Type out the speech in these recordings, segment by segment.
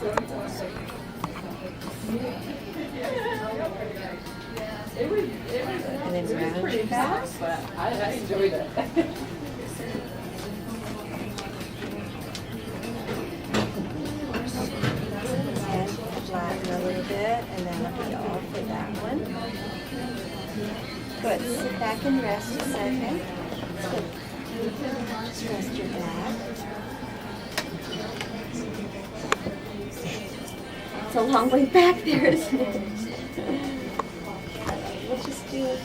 And then round your back. I enjoyed it. And flatten a little bit, and then let me off for that one. Good. Sit back and rest a second. Good. Just rest your back. It's a long way back there, isn't it? We'll just do a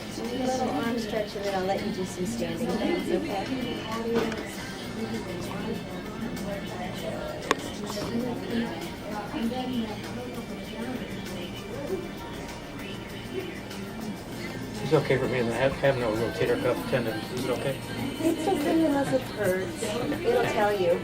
little arm stretch, and then I'll let you do some standing things, okay? It's okay for me to have no rotator cuff tendons. Is it okay? It's okay unless it hurts. It'll tell you.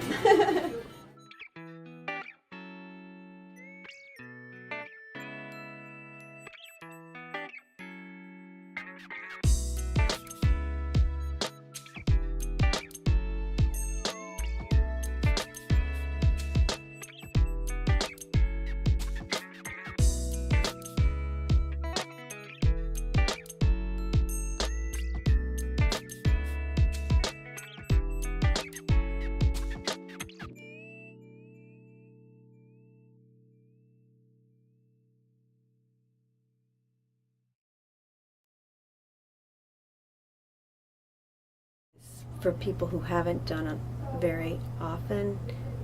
For people who haven't done it very often,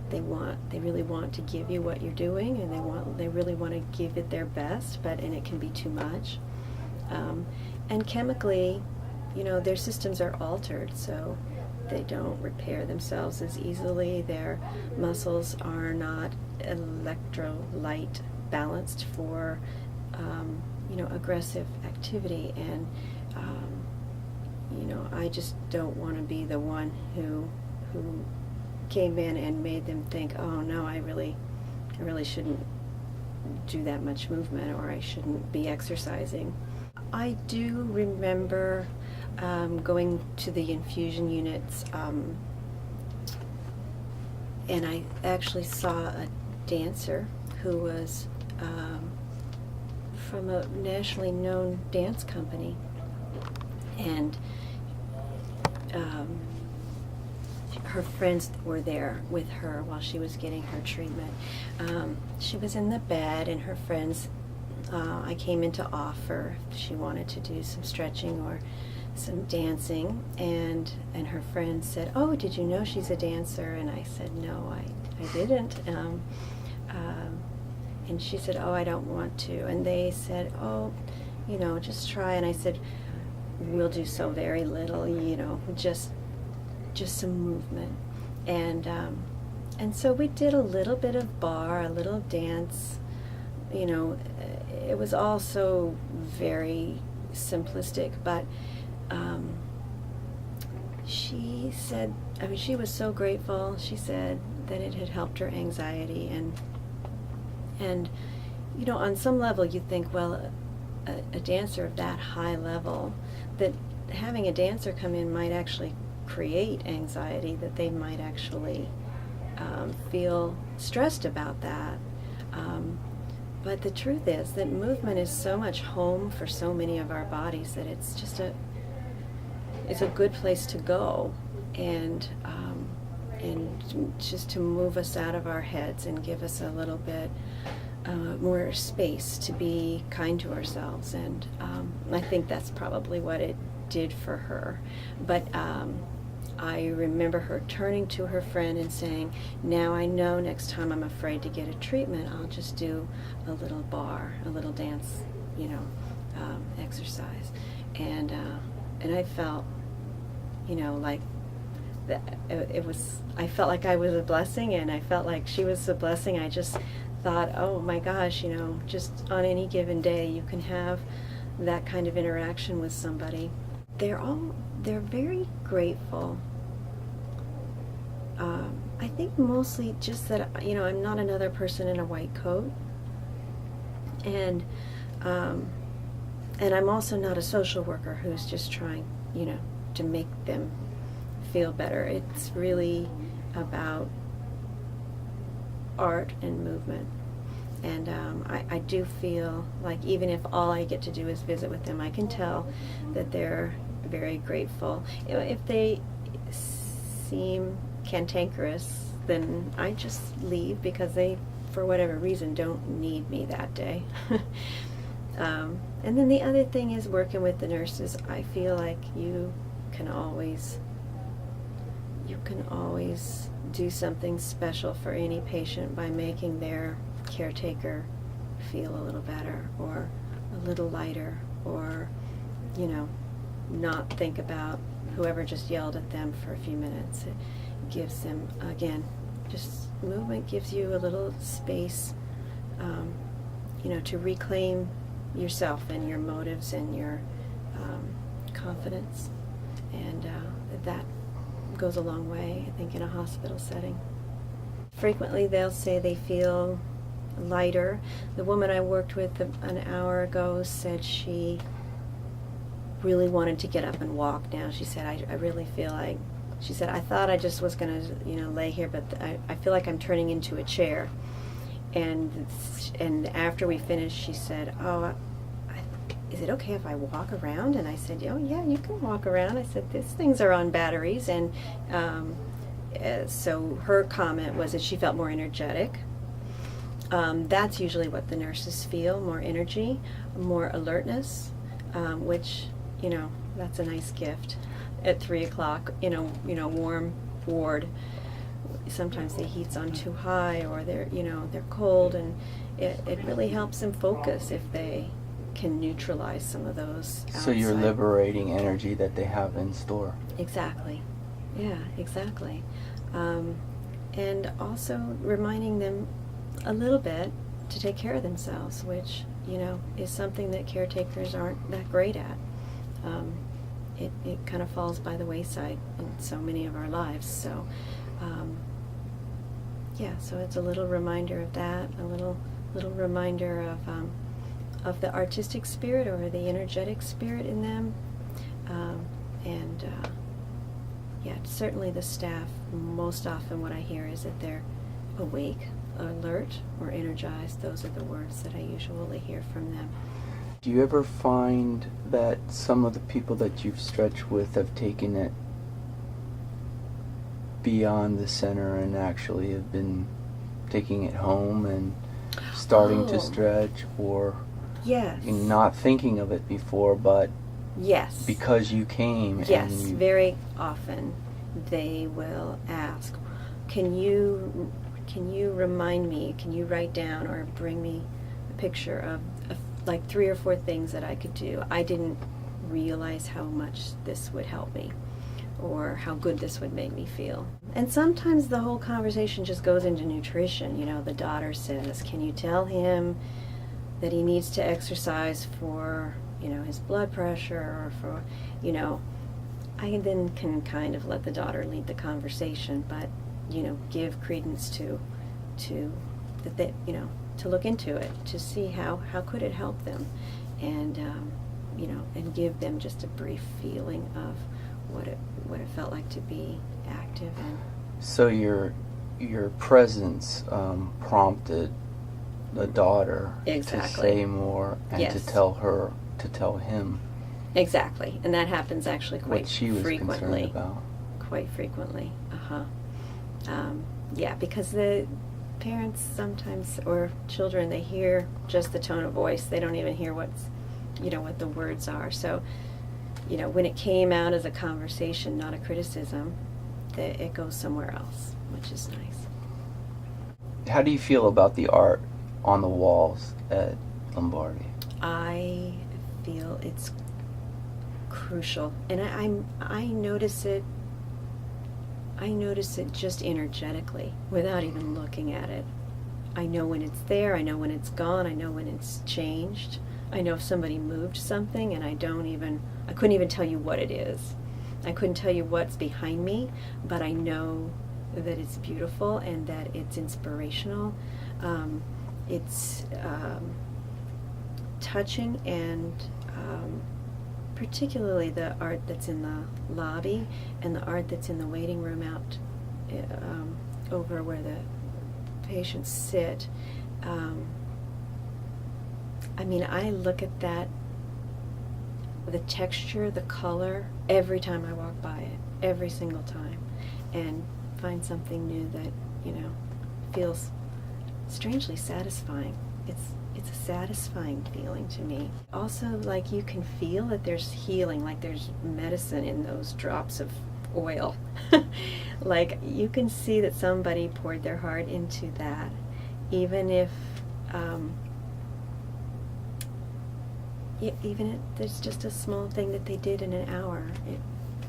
they really want to give you what you're doing, and they really want to give it their best, and it can be too much. And chemically, their systems are altered, so they don't repair themselves as easily. Their muscles are not electrolyte balanced for aggressive activity, and I just don't want to be the one who came in and made them think, oh no, I really shouldn't do that much movement, or I shouldn't be exercising. I do remember going to the infusion units, and I actually saw a dancer who was from a nationally known dance company, and her friends were there with her while she was getting her treatment. She was in the bed, and her friends, I came in to offer if she wanted to do some stretching or some dancing, and her friend said, oh, did you know she's a dancer? And I said, no, I didn't. And she said, oh, I don't want to. And they said, oh, just try. And I said, we'll do so very little, just some movement. And so we did a little bit of bar, a little dance. It was also very simplistic, but she said, she was so grateful. She said that it had helped her anxiety, and on some level you think, well, a dancer of that high level, that having a dancer come in might actually create anxiety, that they might actually feel stressed about that. But the truth is that movement is so much home for so many of our bodies that it's just a good place to go, and just to move us out of our heads and give us a little bit more space to be kind to ourselves. And I think that's probably what it did for her. But I remember her turning to her friend and saying, now I know next time I'm afraid to get a treatment, I'll just do a little bar, a little dance, exercise. And I felt, like that I felt like I was a blessing, and I felt like she was a blessing. I just thought, oh my gosh, just on any given day you can have that kind of interaction with somebody. They're very grateful. I think mostly just that, I'm not another person in a white coat, and I'm also not a social worker who's just trying, to make them feel better. It's really about art and movement. And I do feel like even if all I get to do is visit with them, I can tell that they're very grateful. If they seem cantankerous, then I just leave because they, for whatever reason, don't need me that day. And then the other thing is working with the nurses. I feel like you can always do something special for any patient by making their caretaker feel a little better or a little lighter, or not think about whoever just yelled at them for a few minutes. It gives them, again, just movement gives you a little space, to reclaim yourself and your motives and your confidence, and that goes a long way, I think, in a hospital setting. Frequently they'll say they feel lighter. The woman I worked with an hour ago said she really wanted to get up and walk now. She said, I really feel like, she said, I thought I just was going to, lay here, but I feel like I'm turning into a chair. And after we finished, she said, is it okay if I walk around? And I said, oh yeah, you can walk around. I said, these things are on batteries. And so her comment was that she felt more energetic. That's usually what the nurses feel, more energy, more alertness, which, that's a nice gift at 3 o'clock, warm ward. Sometimes the heat's on too high, or they're cold, and it really helps them focus if they can neutralize some of those outside. So you're liberating energy that they have in store. Exactly. Yeah, exactly. And also reminding them a little bit to take care of themselves, which, is something that caretakers aren't that great at. It kind of falls by the wayside in so many of our lives. So, so it's a little reminder of that, a little reminder of the artistic spirit or the energetic spirit in them. Certainly the staff, most often what I hear is that they're awake, alert, or energized. Those are the words that I usually hear from them. Do you ever find that some of the people that you've stretched with have taken it beyond the center and actually have been taking it home and starting to stretch, or yes, not thinking of it before, but yes, because you came? Yes, and very often they will ask, can you remind me, can you write down or bring me a picture of like 3 or 4 things that I could do. I didn't realize how much this would help me or how good this would make me feel. And sometimes the whole conversation just goes into nutrition. The daughter says, can you tell him that he needs to exercise for, his blood pressure, or for, I then can kind of let the daughter lead the conversation, but, give credence to that they, to look into it, to see how could it help them, and and give them just a brief feeling of what it felt like to be active. And so your presence prompted the daughter Exactly. to say more and Yes. to tell him exactly, and that happens actually quite what she was frequently. concerned about. Quite frequently, because the parents sometimes, or children, they hear just the tone of voice. They don't even hear what the words are. So, when it came out as a conversation, not a criticism, it goes somewhere else, which is nice. How do you feel about the art on the walls at Lombardi? I feel it's crucial, and I notice it. I notice it just energetically without even looking at it. I know when it's there, I know when it's gone, I know when it's changed. I know if somebody moved something, and I couldn't even tell you what it is. I couldn't tell you what's behind me, but I know that it's beautiful and that it's inspirational. It's touching, and particularly the art that's in the lobby and the art that's in the waiting room out over where the patients sit. I mean, I look at that, the texture, the color, every time I walk by it, every single time, and find something new that, feels strangely satisfying. It's a satisfying feeling to me. Also, like, you can feel that there's healing, like there's medicine in those drops of oil. Like, you can see that somebody poured their heart into that, even if even if there's just a small thing that they did in an hour.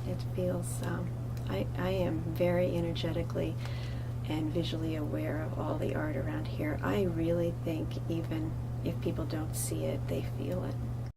It feels, I am very energetically and visually aware of all the art around here. I really think even if people don't see it, they feel it.